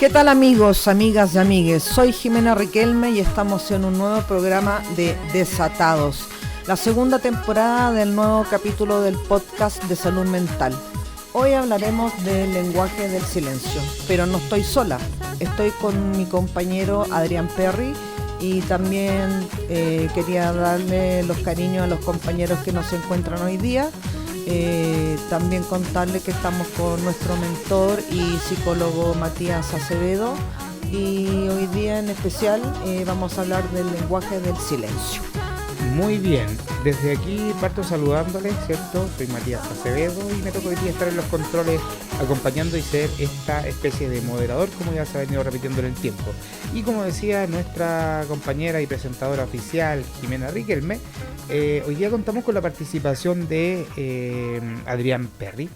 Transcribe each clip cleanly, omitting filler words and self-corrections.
¿Qué tal amigos, amigas y amigues? Soy Jimena Riquelme y estamos en un nuevo programa de Desatados, la segunda temporada del nuevo capítulo del podcast de salud mental. Hoy hablaremos del lenguaje del silencio, pero no estoy sola, estoy con mi compañero Adrián Perry y también quería darle los cariños a los compañeros que nos encuentran hoy día. También contarle que estamos con nuestro mentor y psicólogo Matías Acevedo y hoy día en especial vamos a hablar del lenguaje del silencio. Muy bien, desde aquí parto saludándoles, ¿cierto? Soy Matías Acevedo y me toca hoy día estar en los controles acompañando y ser esta especie de moderador, como ya se ha venido repitiendo en el tiempo. Y como decía nuestra compañera y presentadora oficial, Jimena Riquelme, hoy día contamos con la participación de Adrián Perry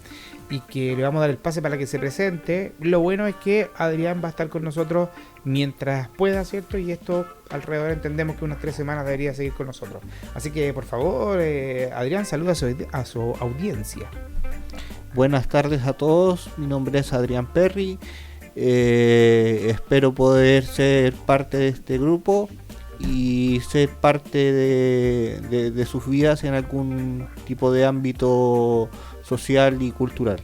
y que le vamos a dar el pase para que se presente. Lo bueno es que Adrián va a estar con nosotros mientras pueda, ¿cierto? Y esto alrededor entendemos que unas 3 semanas debería seguir con nosotros. Así que por favor, Adrián, saluda a su audiencia. Buenas tardes a todos, mi nombre es Adrián Perry, espero poder ser parte de este grupo y ser parte de sus vidas en algún tipo de ámbito social y cultural.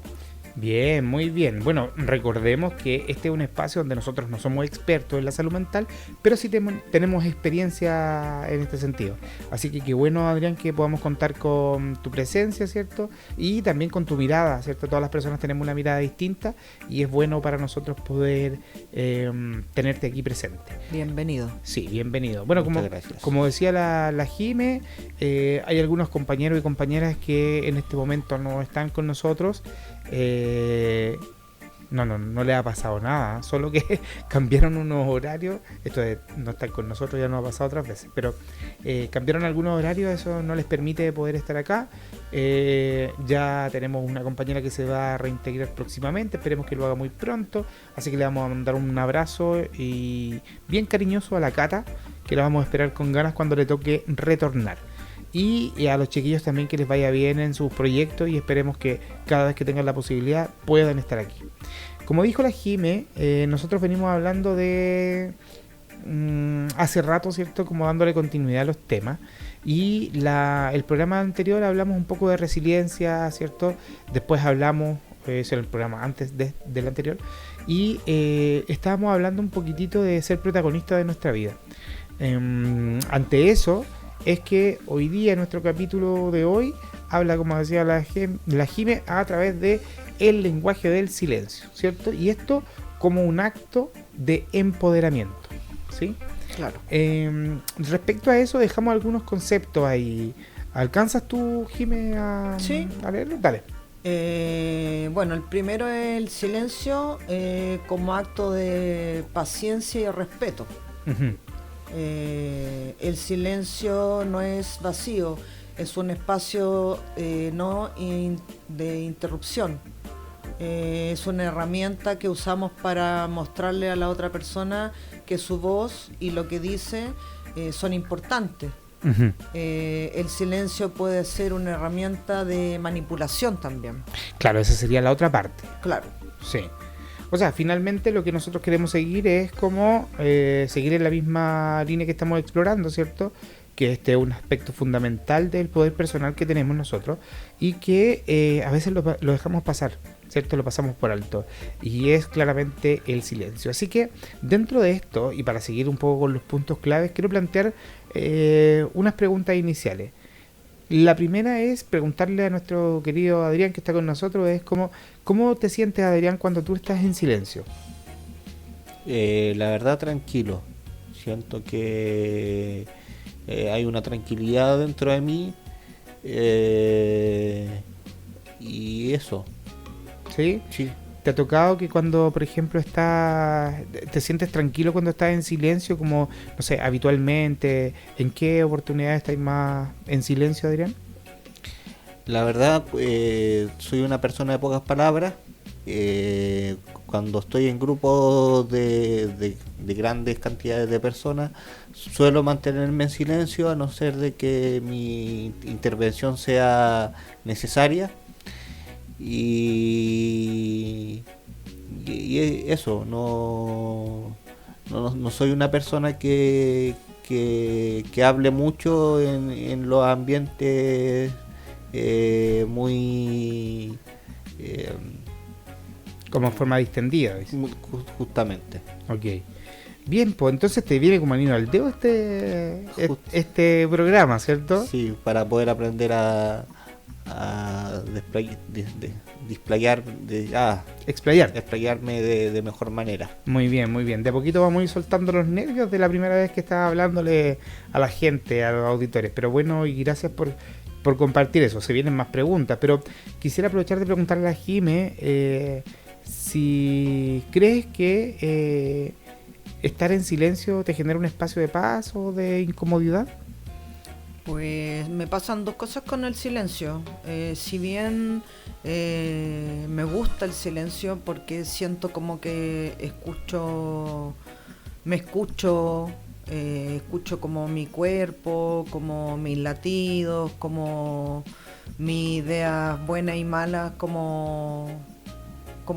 Bien, muy bien. Bueno, recordemos que este es un espacio donde nosotros no somos expertos en la salud mental, pero sí tenemos experiencia en este sentido. Así que qué bueno, Adrián, que podamos contar con tu presencia, ¿cierto? Y también con tu mirada, ¿cierto? Todas las personas tenemos una mirada distinta y es bueno para nosotros poder tenerte aquí presente. Bienvenido. Sí, bienvenido. Bueno, Gracias. como decía la Jime, hay algunos compañeros y compañeras que en este momento no están con nosotros. No le ha pasado nada, solo que cambiaron unos horarios. Esto de no estar con nosotros ya nos ha pasado otras veces, pero cambiaron algunos horarios, eso no les permite poder estar acá. Ya tenemos una compañera que se va a reintegrar próximamente, esperemos que lo haga muy pronto, así que le vamos a mandar un abrazo y bien cariñoso a la Cata, que la vamos a esperar con ganas cuando le toque retornar. Y a los chiquillos también que les vaya bien en sus proyectos y esperemos que cada vez que tengan la posibilidad puedan estar aquí. Como dijo la Jime, nosotros venimos hablando de hace rato, ¿cierto? Como dándole continuidad a los temas. Y el programa anterior hablamos un poco de resiliencia, ¿cierto? Después hablamos, es el programa antes del anterior, y estábamos hablando un poquitito de ser protagonista de nuestra vida. Ante eso es que hoy día, nuestro capítulo de hoy, habla, como decía la Jime, a través de el lenguaje del silencio, ¿cierto? Y esto como un acto de empoderamiento, ¿sí? Claro. Respecto a eso, dejamos algunos conceptos ahí. ¿Alcanzas tú, Jime, a leerlo? Dale. Bueno, el primero es el silencio como acto de paciencia y respeto. Uh-huh. El silencio no es vacío, es un espacio de interrupción. Es una herramienta que usamos para mostrarle a la otra persona que su voz y lo que dice son importantes. Uh-huh. El silencio puede ser una herramienta de manipulación también. Claro, esa sería la otra parte. Claro. Sí. O sea, finalmente lo que nosotros queremos seguir es como seguir en la misma línea que estamos explorando, ¿cierto? Que este es un aspecto fundamental del poder personal que tenemos nosotros y que a veces lo dejamos pasar, ¿cierto? Lo pasamos por alto y es claramente el silencio. Así que dentro de esto, y para seguir un poco con los puntos claves, quiero plantear unas preguntas iniciales. La primera es preguntarle a nuestro querido Adrián, que está con nosotros, es ¿cómo te sientes, Adrián, cuando tú estás en silencio? La verdad, tranquilo. Siento que hay una tranquilidad dentro de mí y eso. ¿Sí? Sí. ¿Te ha tocado que cuando, por ejemplo, te sientes tranquilo cuando estás en silencio, como, no sé, habitualmente? ¿En qué oportunidades estás más en silencio, Adrián? La verdad, soy una persona de pocas palabras. Cuando estoy en grupos de grandes cantidades de personas, suelo mantenerme en silencio, a no ser de que mi intervención sea necesaria. Y y eso, no soy una persona que hable mucho en los ambientes muy... Como forma distendida, ¿ves? Justamente. Ok. Bien, pues entonces te viene como anillo al dedo este programa, ¿cierto? Sí, para poder aprender a explayarme de mejor manera. Muy bien, muy bien. De a poquito vamos a ir soltando los nervios de la primera vez que estaba hablándole a la gente, a los auditores. Pero bueno, y gracias por compartir eso. Se vienen más preguntas, pero quisiera aprovechar de preguntarle a Jime si crees que estar en silencio te genera un espacio de paz o de incomodidad. Pues me pasan dos cosas con el silencio. Si bien me gusta el silencio porque siento como que escucho como mi cuerpo, como mis latidos, como mis ideas buenas y malas, como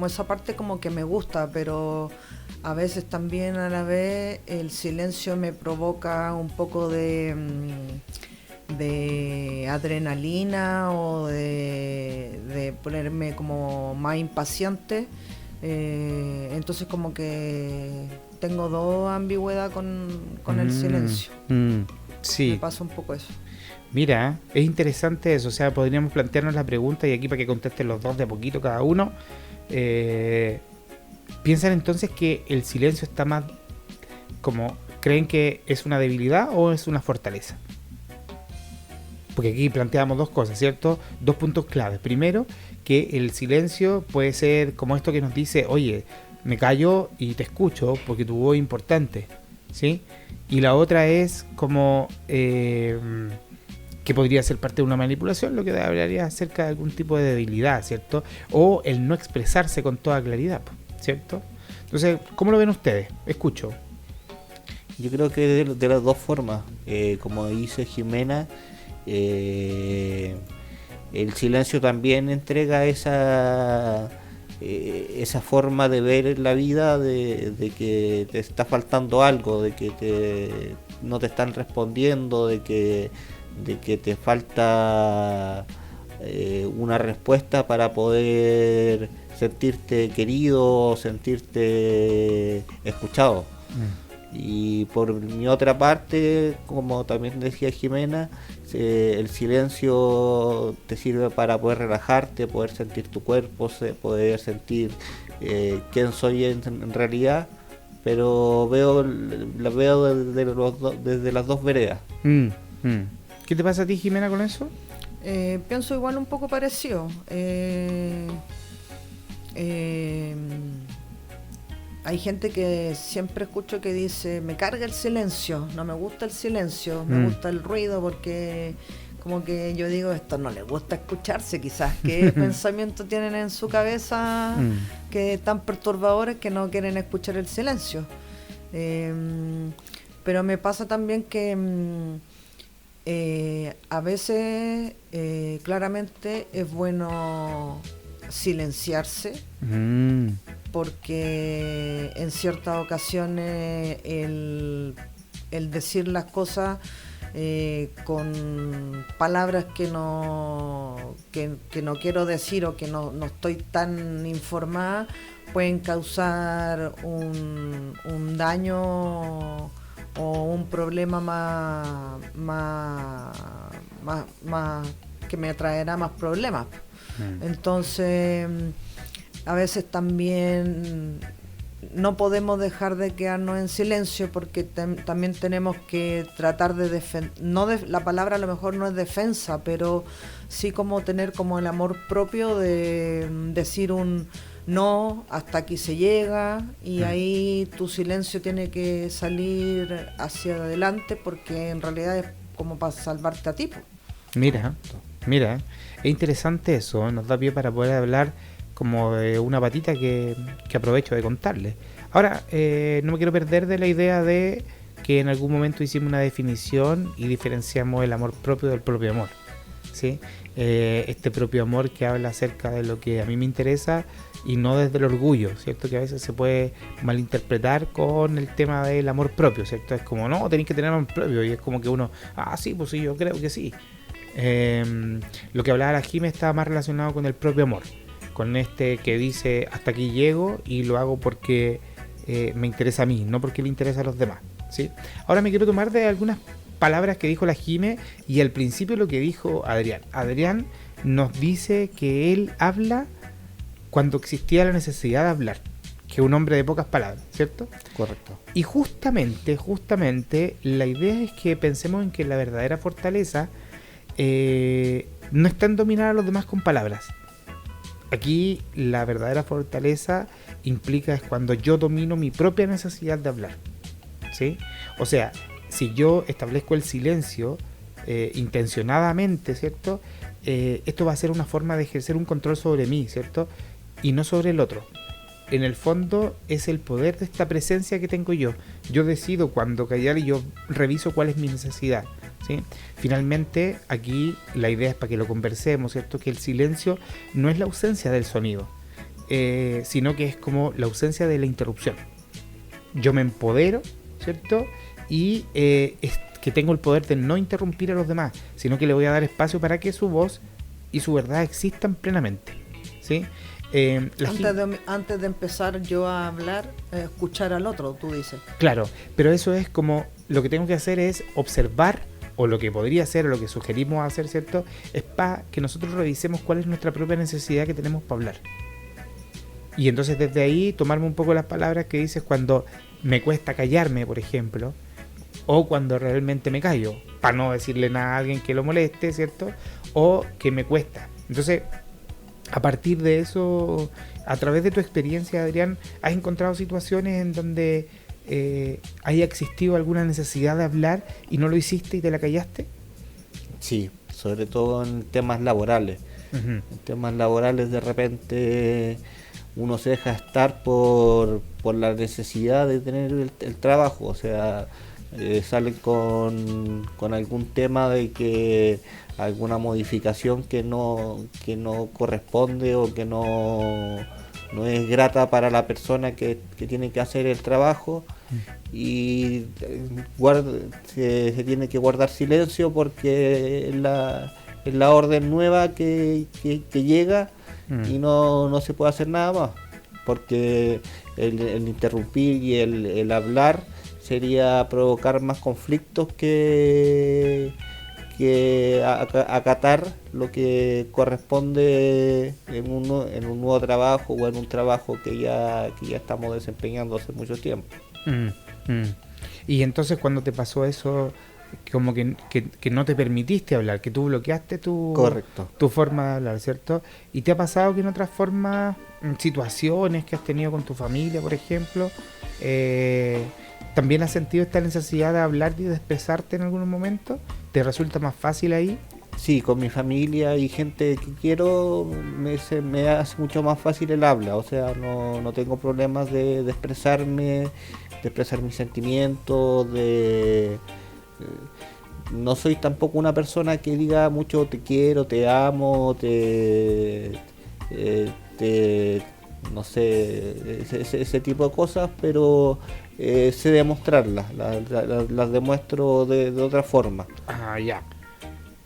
esa parte como que me gusta, pero a veces también a la vez el silencio me provoca un poco de adrenalina o de ponerme como más impaciente, entonces como que tengo dos ambigüedad con el silencio. Sí. Me pasa un poco eso. Mira, es interesante eso, o sea, podríamos plantearnos la pregunta y aquí para que contesten los dos de a poquito cada uno. ¿Piensan entonces que el silencio está más como, creen que es una debilidad o es una fortaleza? Porque aquí planteamos dos cosas, ¿cierto? Dos puntos claves. Primero, que el silencio puede ser como esto que nos dice, oye, me callo y te escucho porque tu voz es importante, ¿sí? Y la otra es como que podría ser parte de una manipulación, lo que hablaría acerca de algún tipo de debilidad, ¿cierto? O el no expresarse con toda claridad, ¿cierto? Entonces, ¿cómo lo ven ustedes? Escucho. Yo creo que de las dos formas, como dice Jimena, el silencio también entrega esa forma de ver la vida, de que te está faltando algo, de que no te están respondiendo, de que te falta una respuesta para poder sentirte querido, sentirte escuchado. Y por mi otra parte, como también decía Jimena, el silencio te sirve para poder relajarte, poder sentir tu cuerpo, poder sentir quién soy en realidad, pero la veo desde las dos veredas. ¿Qué te pasa a ti, Jimena, con eso? Pienso igual un poco parecido. Hay gente que siempre escucho que dice, me carga el silencio, no me gusta el silencio, me gusta el ruido, porque como que yo digo, esto no les gusta escucharse quizás, qué pensamientos tienen en su cabeza que tan perturbadores que no quieren escuchar el silencio. Pero me pasa también que a veces claramente es bueno silenciarse, porque en ciertas ocasiones el decir las cosas con palabras que no quiero decir o que no estoy tan informada pueden causar un daño o un problema más que me traerá más problemas. Entonces a veces también no podemos dejar de quedarnos en silencio, porque también tenemos que tratar de defender, la palabra a lo mejor no es defensa, pero sí como tener como el amor propio de decir un no, hasta aquí se llega, y ahí tu silencio tiene que salir hacia adelante, porque en realidad es como para salvarte a ti. Mira, es interesante eso, nos da pie para poder hablar como de una patita que aprovecho de contarles. Ahora, no me quiero perder de la idea de que en algún momento hicimos una definición y diferenciamos el amor propio del propio amor, ¿sí? Este propio amor que habla acerca de lo que a mí me interesa y no desde el orgullo, ¿cierto? Que a veces se puede malinterpretar con el tema del amor propio, ¿cierto? Es como, no, tenéis que tener amor propio, y es como que uno, sí, pues sí, yo creo que sí. Lo que hablaba la Jime estaba más relacionado con el propio amor, con este que dice, hasta aquí llego y lo hago porque me interesa a mí, no porque le interesa a los demás, ¿sí? Ahora me quiero tomar de algunas palabras que dijo la Jime y al principio lo que dijo Adrián. Adrián nos dice que él habla cuando existía la necesidad de hablar, que es un hombre de pocas palabras, ¿cierto? Correcto. Y justamente la idea es que pensemos en que la verdadera fortaleza no está en dominar a los demás con palabras. Aquí la verdadera fortaleza implica es cuando yo domino mi propia necesidad de hablar, ¿sí? O sea, si yo establezco el silencio intencionadamente, ¿cierto? Esto va a ser una forma de ejercer un control sobre mí, ¿cierto? Y no sobre el otro. En el fondo es el poder de esta presencia que tengo yo. Yo decido cuándo callar y yo reviso cuál es mi necesidad, ¿sí? Finalmente, aquí la idea es para que lo conversemos, ¿cierto? Que el silencio no es la ausencia del sonido, sino que es como la ausencia de la interrupción. Yo me empodero, ¿cierto? Y es que tengo el poder de no interrumpir a los demás, sino que le voy a dar espacio para que su voz y su verdad existan plenamente, ¿sí? Antes de empezar yo a hablar, escuchar al otro, tú dices. Claro, pero eso es como lo que tengo que hacer es observar, o lo que podría hacer, o lo que sugerimos hacer, ¿cierto? Es para que nosotros revisemos cuál es nuestra propia necesidad que tenemos para hablar. Y entonces desde ahí tomarme un poco las palabras que dices cuando me cuesta callarme, por ejemplo, o cuando realmente me callo, para no decirle nada a alguien que lo moleste, ¿cierto? O que me cuesta. Entonces, a partir de eso, a través de tu experiencia, Adrián, ¿has encontrado situaciones en donde haya existido alguna necesidad de hablar y no lo hiciste y te la callaste? Sí, sobre todo en temas laborales. Uh-huh. En temas laborales de repente uno se deja estar por la necesidad de tener el trabajo, o sea, salen con algún tema de que alguna modificación que no corresponde o que no es grata para la persona que tiene que hacer el trabajo, y se tiene que guardar silencio porque es la orden nueva que llega, y no se puede hacer nada más, porque el interrumpir y el hablar sería provocar más conflictos que acatar lo que corresponde en un nuevo trabajo o en un trabajo que ya estamos desempeñando hace mucho tiempo. Y entonces cuando te pasó eso, como que no te permitiste hablar, que tú bloqueaste Correcto. tu forma de hablar, ¿cierto? ¿Y te ha pasado que en otras formas, situaciones que has tenido con tu familia, por ejemplo, también has sentido esta necesidad de hablar y de expresarte en algún momento? ¿Te resulta más fácil ahí? Sí, con mi familia y gente que quiero me hace mucho más fácil el habla, o sea, no tengo problemas de expresarme, de expresar mis sentimientos, no soy tampoco una persona que diga mucho te quiero, te amo, no sé, ese tipo de cosas, pero sé demostrarlas, las demuestro de otra forma. Ah, ya.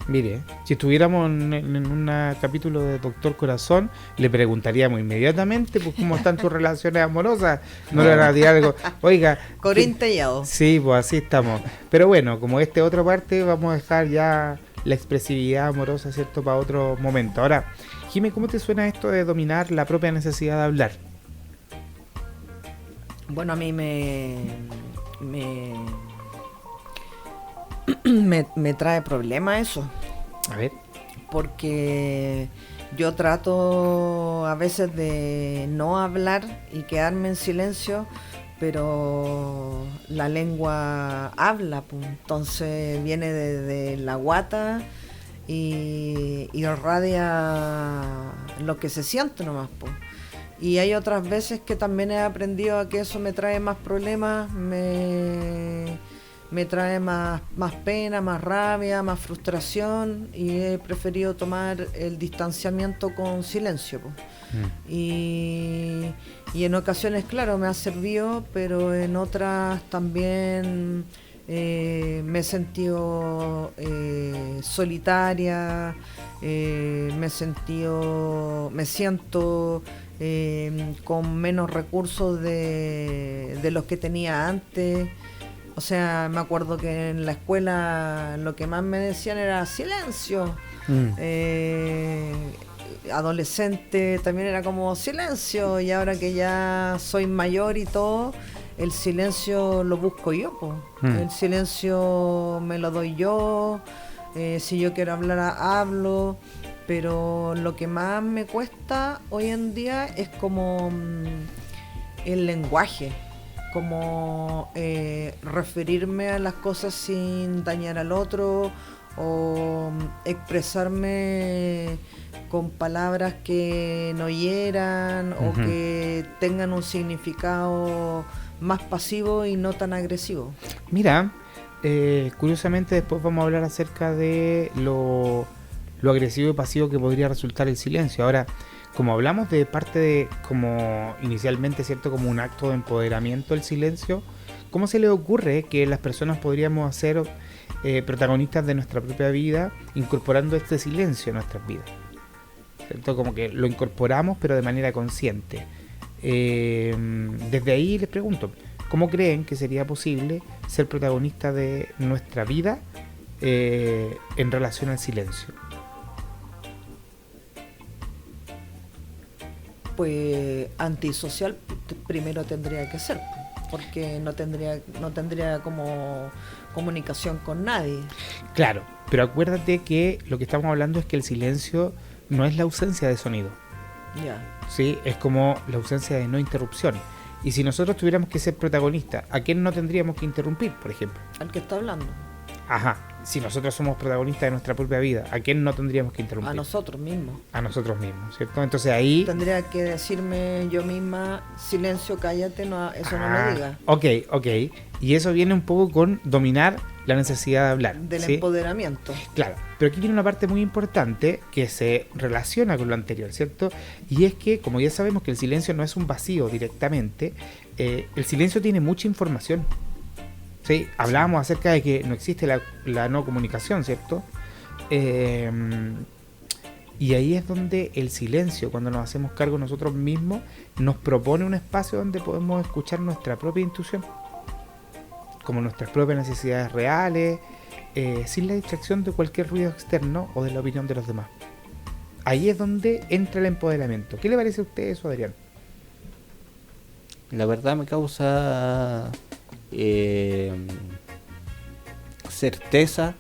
Mire, si estuviéramos en un capítulo de Doctor Corazón, le preguntaríamos inmediatamente pues cómo están tus relaciones amorosas. No le van a tirar algo. Oiga. Corintellado. Sí, pues así estamos. Pero bueno, como otra parte, vamos a dejar ya la expresividad amorosa, ¿cierto?, para otro momento. Ahora, Jimé, ¿cómo te suena esto de dominar la propia necesidad de hablar? Bueno, a mí me trae problema eso. A ver. Porque yo trato a veces de no hablar y quedarme en silencio, pero la lengua habla, pues. Entonces viene de la guata y irradia lo que se siente nomás, pues. Y hay otras veces que también he aprendido a que eso me trae más problemas, me me trae más pena, más rabia, más frustración, y he preferido tomar el distanciamiento con silencio, po. Y en ocasiones, claro, me ha servido, pero en otras también me he sentido solitaria, me siento con menos recursos de los que tenía antes. O sea, me acuerdo que en la escuela lo que más me decían era silencio. Adolescente también era como silencio, y ahora que ya soy mayor y todo, el silencio lo busco yo, po. El silencio me lo doy yo. Si yo quiero hablar, hablo. Pero lo que más me cuesta hoy en día es como el lenguaje, como referirme a las cosas sin dañar al otro, o expresarme con palabras que no hieran o que tengan un significado más pasivo y no tan agresivo. Mira, curiosamente después vamos a hablar acerca de lo agresivo y pasivo que podría resultar el silencio. Ahora, como hablamos de parte de, como inicialmente, ¿cierto?, como un acto de empoderamiento el silencio, ¿cómo se le ocurre que las personas podríamos ser protagonistas de nuestra propia vida incorporando este silencio a nuestras vidas? ¿Cierto? Como que lo incorporamos pero de manera consciente. Desde ahí les pregunto, ¿cómo creen que sería posible ser protagonista de nuestra vida en relación al silencio? Pues antisocial primero tendría que ser, porque no tendría como comunicación con nadie. Claro, pero acuérdate que lo que estamos hablando es que el silencio no es la ausencia de sonido. Ya. Sí, es como la ausencia de no interrupción. Y si nosotros tuviéramos que ser protagonistas, ¿a quién no tendríamos que interrumpir, por ejemplo? Al que está hablando. Ajá, si nosotros somos protagonistas de nuestra propia vida, ¿a quién no tendríamos que interrumpir? A nosotros mismos. A nosotros mismos, ¿cierto? Entonces ahí... Tendría que decirme yo misma, silencio, cállate, no, eso no lo digas. Ok. Y eso viene un poco con dominar la necesidad de hablar. Del ¿sí? empoderamiento. Claro, pero aquí viene una parte muy importante que se relaciona con lo anterior, ¿cierto? Y es que, como ya sabemos que el silencio no es un vacío directamente, el silencio tiene mucha información. ¿Sí? Hablábamos acerca de que no existe la no comunicación, ¿cierto? Y ahí es donde el silencio, cuando nos hacemos cargo nosotros mismos, nos propone un espacio donde podemos escuchar nuestra propia intuición, como nuestras propias necesidades reales, sin la distracción de cualquier ruido externo o de la opinión de los demás. Ahí es donde entra el empoderamiento. ¿Qué le parece a usted eso, Adrián? La verdad me causa certeza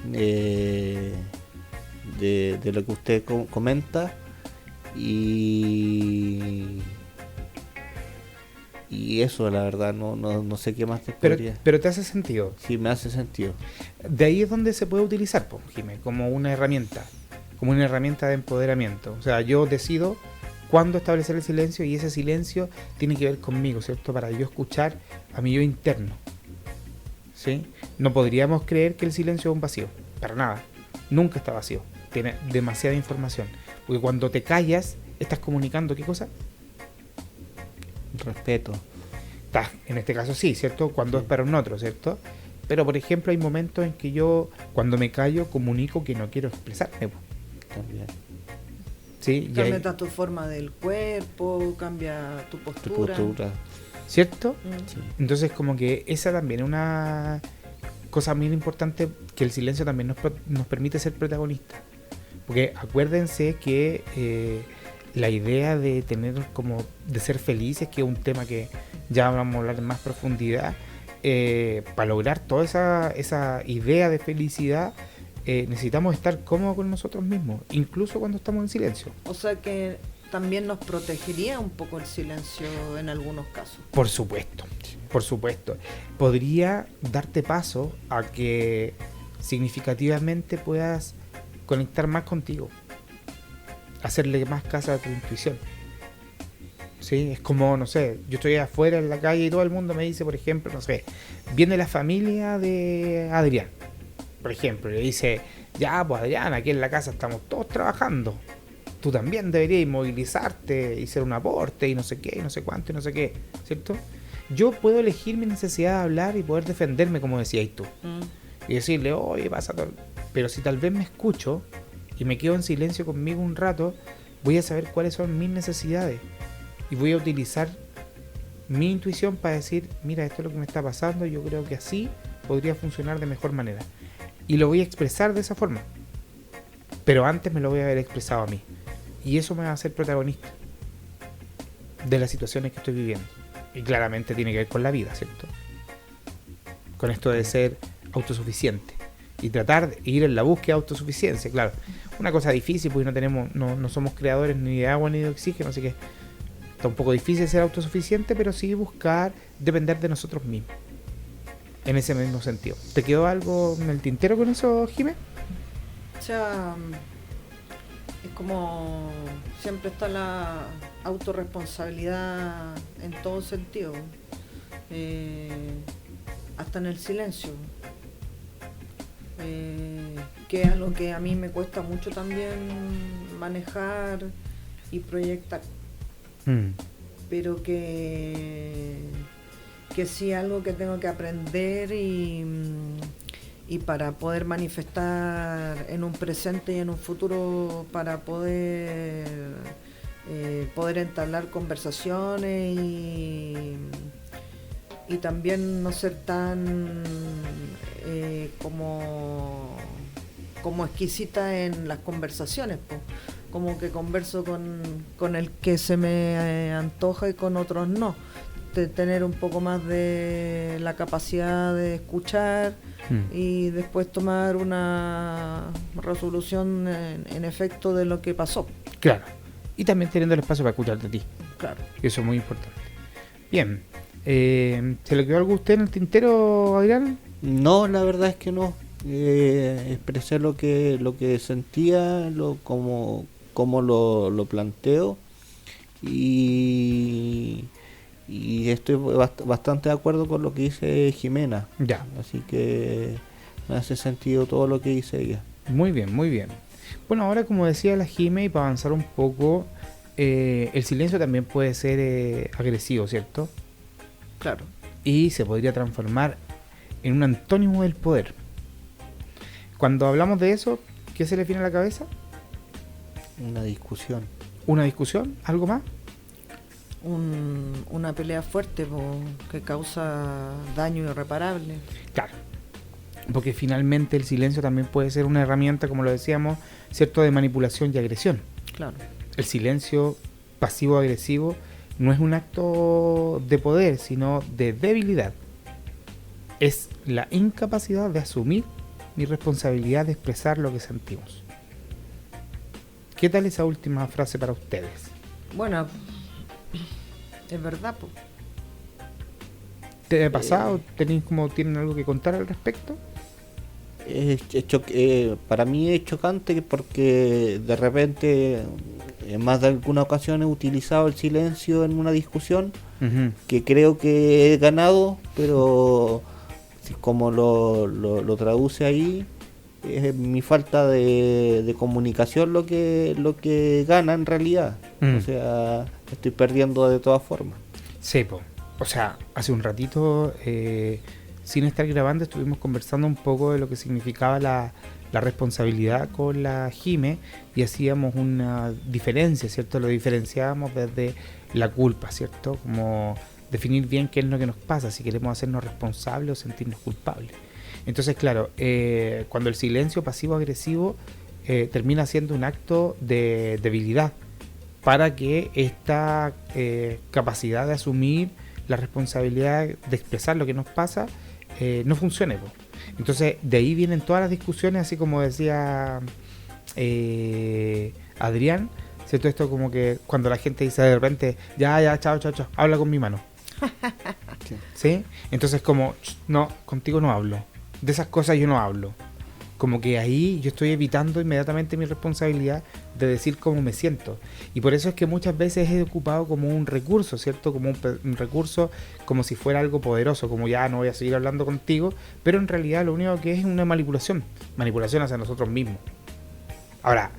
de lo que usted comenta, y eso, la verdad, no sé qué más te podría. Pero te hace sentido. Sí, me hace sentido. De ahí es donde se puede utilizar, Jimé, como una herramienta de empoderamiento. O sea, yo decido cuándo establecer el silencio, y ese silencio tiene que ver conmigo, ¿cierto? Para yo escuchar a mi yo interno. ¿Sí? No podríamos creer que el silencio es un vacío, para nada. Nunca está vacío. Tiene demasiada información. Porque cuando te callas, estás comunicando, ¿qué cosa? Respeto. En este caso sí, ¿cierto? Cuando es para un otro, ¿cierto? Pero, por ejemplo, hay momentos en que yo, cuando me callo, comunico que no quiero expresarme. También. ¿Sí? Cambia tu forma del cuerpo, cambia tu postura. ¿Cierto? Sí. Entonces, como que esa también es una cosa muy importante, que el silencio también nos permite ser protagonistas. Porque acuérdense que la idea de de ser felices, que es un tema que ya vamos a hablar en más profundidad, para lograr toda esa idea de felicidad, necesitamos estar cómodos con nosotros mismos, incluso cuando estamos en silencio. O sea que también nos protegería un poco el silencio en algunos casos. Por supuesto. Podría darte paso a que significativamente puedas conectar más contigo, hacerle más caso a tu intuición. ¿sí? Es como, no sé, yo estoy afuera en la calle y todo el mundo me dice, por ejemplo, no sé, viene la familia de Adrián, por ejemplo, y le dice, ya, pues Adrián, aquí en la casa estamos todos trabajando. Tú también deberías movilizarte y ser un aporte y no sé qué, y no sé cuánto y no sé qué, ¿cierto? Yo puedo elegir mi necesidad de hablar y poder defenderme, como decías tú. Y decirle, oye, pasa todo. Pero si tal vez me escucho y me quedo en silencio conmigo un rato, voy a saber cuáles son mis necesidades. Y voy a utilizar mi intuición para decir, mira, esto es lo que me está pasando, yo creo que así podría funcionar de mejor manera. Y lo voy a expresar de esa forma. Pero antes me lo voy a haber expresado a mí. Y eso me va a hacer protagonista de las situaciones que estoy viviendo. Y claramente tiene que ver con la vida, ¿cierto? Con esto de ser autosuficiente. Y tratar de ir en la búsqueda de autosuficiencia, claro. Una cosa difícil porque no somos creadores ni de agua ni de oxígeno, así que está un poco difícil ser autosuficiente, pero sí buscar depender de nosotros mismos. En ese mismo sentido. ¿Te quedó algo en el tintero con eso, Jimé? O sea, es como siempre está la autorresponsabilidad en todo sentido, hasta en el silencio, que es algo que a mí me cuesta mucho también manejar y proyectar, pero que sí algo que tengo que aprender y para poder manifestar en un presente y en un futuro, para poder entablar conversaciones y también no ser tan como exquisita en las conversaciones, pues. Como que converso con el que se me antoja y con otros no. De tener un poco más de la capacidad de escuchar y después tomar una resolución en efecto de lo que pasó. Claro. Y también teniendo el espacio para escucharte a ti. Claro. Eso es muy importante. Bien. ¿Se le quedó algo a usted en el tintero, Adrián? No, la verdad es que no. Expresé lo que sentía, como lo planteo y estoy bastante de acuerdo con lo que dice Jimena. Ya. Así que me hace sentido todo lo que dice ella. Muy bien, muy bien. Bueno, ahora como decía la Jime, y para avanzar un poco, el silencio también puede ser agresivo, ¿cierto? Claro. Y se podría transformar en un antónimo del poder. Cuando hablamos de eso, ¿qué se le viene a la cabeza? Una discusión. ¿Una discusión? ¿Algo más? Una pelea fuerte que causa daño irreparable. Claro, porque finalmente el silencio también puede ser una herramienta, como lo decíamos, cierto, de manipulación y agresión. Claro. El silencio pasivo-agresivo no es un acto de poder, sino de debilidad. Es la incapacidad de asumir mi responsabilidad de expresar lo que sentimos. ¿Qué tal esa última frase para ustedes? Bueno, es verdad, pues. ¿Te ha pasado? ¿Tienen algo que contar al respecto? Para mí es chocante porque de repente en más de alguna ocasión he utilizado el silencio en una discusión que creo que he ganado, pero como lo traduce ahí, es mi falta de comunicación lo que gana en realidad. O sea, estoy perdiendo de todas formas. Sí, o sea, hace un ratito, sin estar grabando, estuvimos conversando un poco de lo que significaba la responsabilidad con la Jime y hacíamos una diferencia, ¿cierto? Lo diferenciábamos desde la culpa, ¿cierto? Como definir bien qué es lo que nos pasa, si queremos hacernos responsables o sentirnos culpables. Entonces, claro, cuando el silencio pasivo-agresivo termina siendo un acto de debilidad para que esta capacidad de asumir la responsabilidad de expresar lo que nos pasa no funcione. Entonces, de ahí vienen todas las discusiones, así como decía Adrián, ¿cierto? Esto como que cuando la gente dice de repente, ya, chao, habla con mi mano. ¿Sí? Entonces como, no, contigo no hablo. De esas cosas yo no hablo. Como que ahí yo estoy evitando inmediatamente mi responsabilidad de decir cómo me siento. Y por eso es que muchas veces he ocupado como un recurso, ¿cierto? Como un recurso, como si fuera algo poderoso, como ya no voy a seguir hablando contigo, pero en realidad lo único que es una manipulación hacia nosotros mismos. Ahora,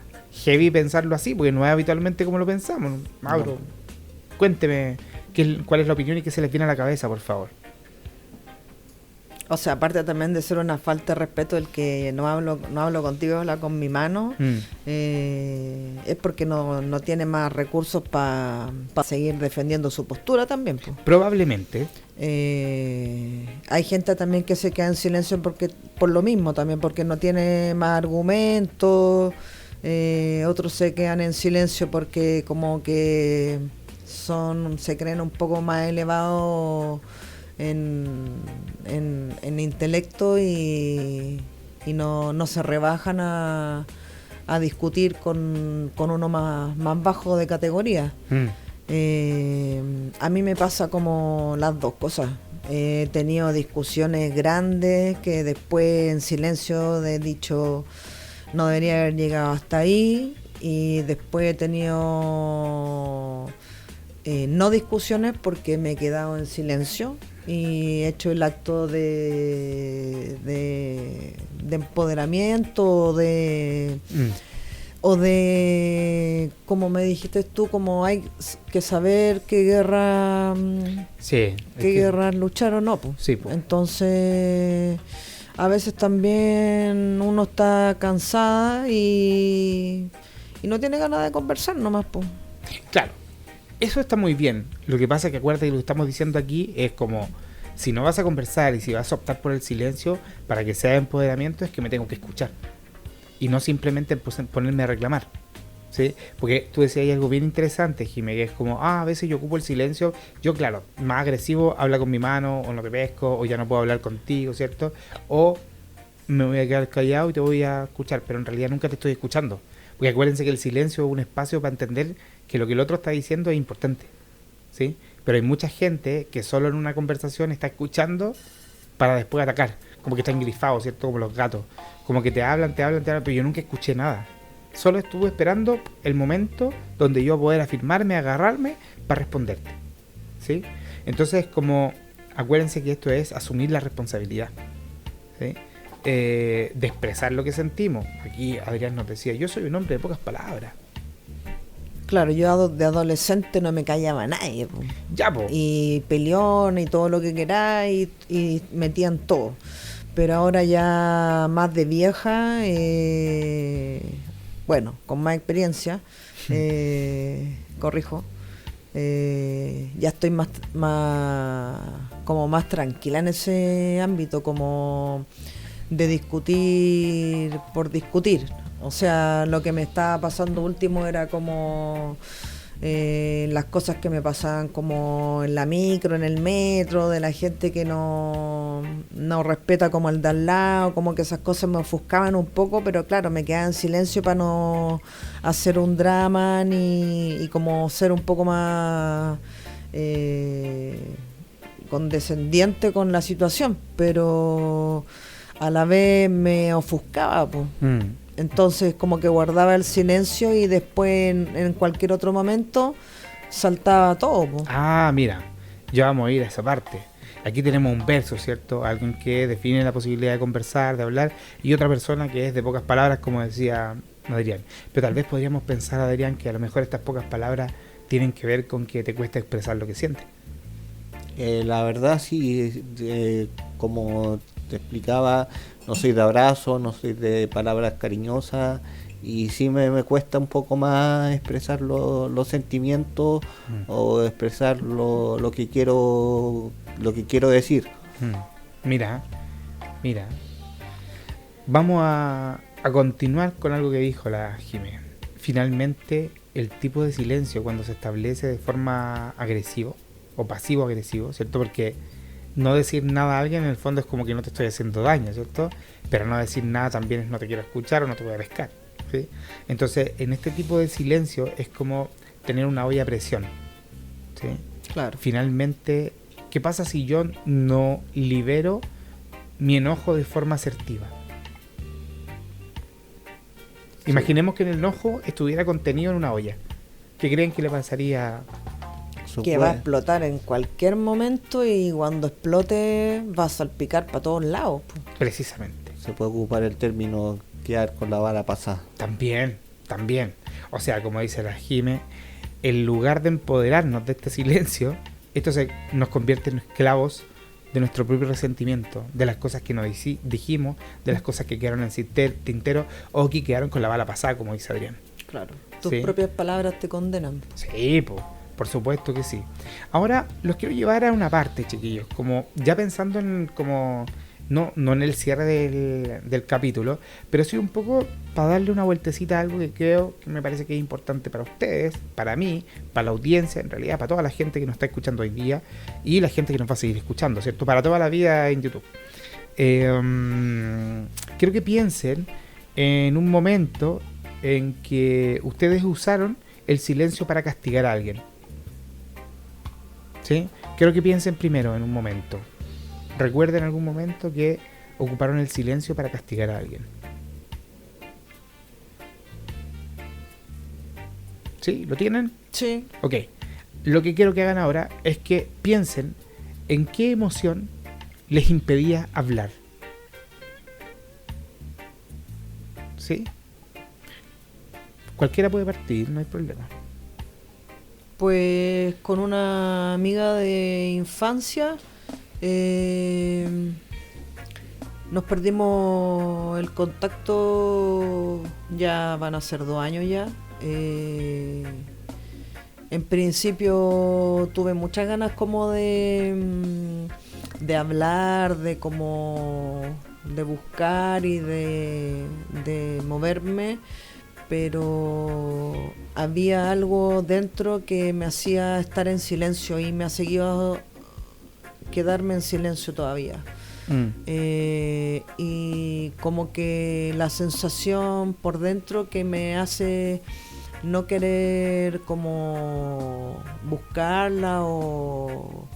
heavy pensarlo así, porque no es habitualmente como lo pensamos. Mauro, cuénteme cuál es la opinión y qué se les viene a la cabeza, por favor. O sea, aparte también de ser una falta de respeto el que no hablo contigo, habla con mi mano, es porque no tiene más recursos para seguir defendiendo su postura también, pues. Probablemente. Hay gente también que se queda en silencio por lo mismo también, porque no tiene más argumentos. Otros se quedan en silencio porque como que se creen un poco más elevados en intelecto y no se rebajan a discutir con uno más bajo de categoría. A mí me pasa como las dos cosas. He tenido discusiones grandes que después en silencio he dicho no debería haber llegado hasta ahí, y después he tenido no discusiones porque me he quedado en silencio y he hecho el acto de empoderamiento o de, como me dijiste tú, como hay que saber qué guerra guerra luchar o no, pues. Sí, pues. Entonces a veces también uno está cansada y no tiene ganas de conversar nomás, pues. Claro, eso está muy bien. Lo que pasa es que acuérdate que lo que estamos diciendo aquí es como, si no vas a conversar y si vas a optar por el silencio para que sea empoderamiento, es que me tengo que escuchar y no simplemente ponerme a reclamar, ¿sí? Porque tú decías hay algo bien interesante, Jimé, que es como, a veces yo ocupo el silencio, yo claro, más agresivo, habla con mi mano, o no te pesco, o ya no puedo hablar contigo, ¿cierto? O me voy a quedar callado y te voy a escuchar, pero en realidad nunca te estoy escuchando. Porque acuérdense que el silencio es un espacio para entender que lo que el otro está diciendo es importante, ¿sí? Pero hay mucha gente que solo en una conversación está escuchando para después atacar, como que está engrifado, ¿cierto? Como los gatos, como que te hablan, pero yo nunca escuché nada. Solo estuve esperando el momento donde yo poder afirmarme, agarrarme para responderte, ¿sí? Entonces, como acuérdense que esto es asumir la responsabilidad, ¿sí? De expresar lo que sentimos. Aquí Adrián nos decía, yo soy un hombre de pocas palabras. Claro, yo de adolescente no me callaba a nadie, po. Ya, po. Y peleón y todo lo que queráis y metían todo. Pero ahora ya más de vieja, bueno, con más experiencia, corrijo, ya estoy más tranquila en ese ámbito, como de discutir por discutir. O sea, lo que me estaba pasando último era como las cosas que me pasaban como en la micro, en el metro, de la gente que no respeta como el de al lado, como que esas cosas me ofuscaban un poco, pero claro, me quedaba en silencio para no hacer un drama y como ser un poco más condescendiente con la situación, pero a la vez me ofuscaba, pues. Entonces como que guardaba el silencio y después en cualquier otro momento saltaba todo, po. Ah, mira, ya vamos a ir a esa parte. Aquí tenemos un verso, ¿cierto? Alguien que define la posibilidad de conversar, de hablar, y otra persona que es de pocas palabras, como decía Adrián. Pero tal vez podríamos pensar, Adrián, que a lo mejor estas pocas palabras tienen que ver con que te cuesta expresar lo que sientes. La verdad sí, como te explicaba, no soy de abrazo, no soy de palabras cariñosas, y sí me cuesta un poco más expresar los sentimientos o expresar lo que quiero decir. Mira, vamos a continuar con algo que dijo la Jimé. Finalmente, el tipo de silencio cuando se establece de forma agresivo o pasivo-agresivo, ¿cierto? Porque no decir nada a alguien en el fondo es como que no te estoy haciendo daño, ¿cierto? Pero no decir nada también es no te quiero escuchar o no te voy a pescar, ¿sí? Entonces, en este tipo de silencio es como tener una olla a presión, ¿sí? Claro. Finalmente, ¿qué pasa si yo no libero mi enojo de forma asertiva? Imaginemos que en el enojo estuviera contenido en una olla. ¿Qué creen que le pasaría? Que va a explotar en cualquier momento y cuando explote va a salpicar para todos lados. Precisamente. Se puede ocupar el término quedar con la bala pasada. También. O sea, como dice la Jime, en lugar de empoderarnos de este silencio, esto nos convierte en esclavos de nuestro propio resentimiento, de las cosas que nos dijimos, de las cosas que quedaron en tintero o que quedaron con la bala pasada, como dice Adrián. Claro. Tus propias palabras te condenan. Sí, por supuesto que sí. Ahora los quiero llevar a una parte, chiquillos, como ya pensando en como no en el cierre del capítulo, pero sí un poco para darle una vueltecita a algo que creo que me parece que es importante para ustedes, para mí, para la audiencia, en realidad para toda la gente que nos está escuchando hoy día y la gente que nos va a seguir escuchando, ¿cierto? Para toda la vida en YouTube. Quiero que piensen en un momento en que ustedes usaron el silencio para castigar a alguien. ¿Sí? Quiero que piensen primero en un momento. ¿Recuerden algún momento que ocuparon el silencio para castigar a alguien? ¿Sí? ¿Lo tienen? Sí. Ok. Lo que quiero que hagan ahora es que piensen en qué emoción les impedía hablar. ¿Sí? Cualquiera puede partir, no hay problema. Pues con una amiga de infancia nos perdimos el contacto, ya van a ser 2 años ya. En principio tuve muchas ganas como de hablar, de buscar y de moverme, pero había algo dentro que me hacía estar en silencio y me ha seguido quedarme en silencio todavía. Y como que la sensación por dentro que me hace no querer como buscarla o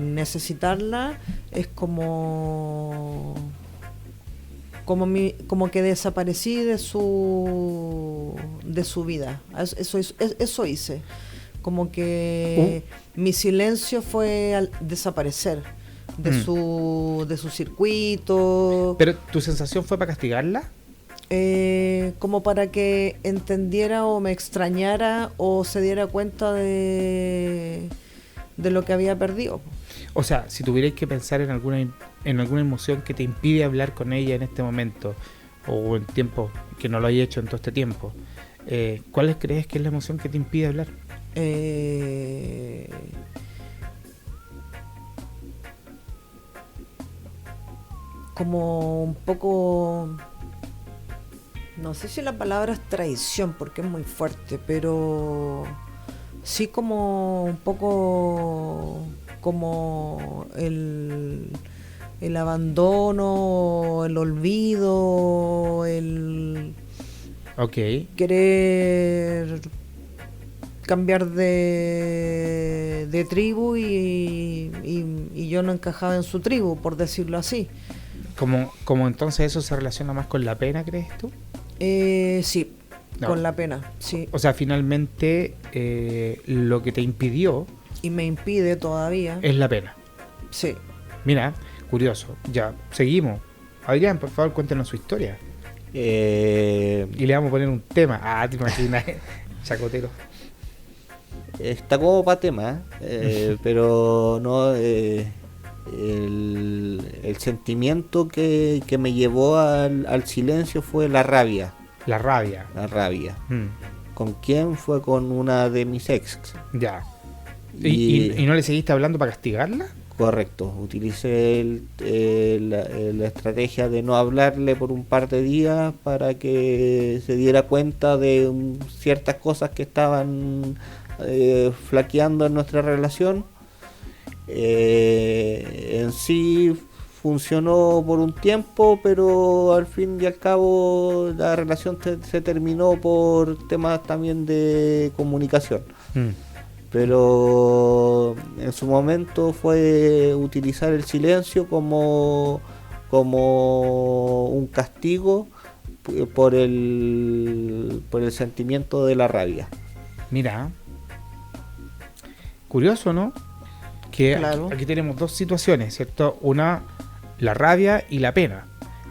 necesitarla es como que desaparecí de su vida. Eso hice. Como que mi silencio fue al desaparecer de su circuito. ¿Pero tu sensación fue para castigarla? Como para que entendiera o me extrañara o se diera cuenta de lo que había perdido. O sea, si tuvierais que pensar en alguna emoción que te impide hablar con ella en este momento o en tiempo que no lo hayas hecho en todo este tiempo, ¿cuál crees que es la emoción que te impide hablar? Como un poco, no sé si la palabra es traición porque es muy fuerte, pero sí como un poco como el abandono, el olvido, el querer cambiar de tribu y yo no encajaba en su tribu, por decirlo así. ¿Como entonces eso se relaciona más con la pena, crees tú? Sí, no. Con la pena, sí. O sea, finalmente lo que te impidió y me impide todavía es la pena. Sí. Mira, curioso. Ya, seguimos. Adrián, por favor, cuéntanos su historia. Y le vamos a poner un tema. Te imaginas, chacotero. Está como para tema, pero no... el sentimiento que me llevó al silencio fue la rabia. La rabia. ¿Con quién? Fue con una de mis ex. Ya. ¿Y no le seguiste hablando para castigarla? Correcto. Utilicé la estrategia de no hablarle por un par de días para que se diera cuenta de ciertas cosas que estaban flaqueando en nuestra relación. En sí funcionó por un tiempo, pero al fin y al cabo la relación se terminó por temas también de comunicación. Pero en su momento fue utilizar el silencio como un castigo por el sentimiento de la rabia. Mira, curioso, ¿no? Que Claro. aquí tenemos dos situaciones, ¿cierto? Una, la rabia y la pena.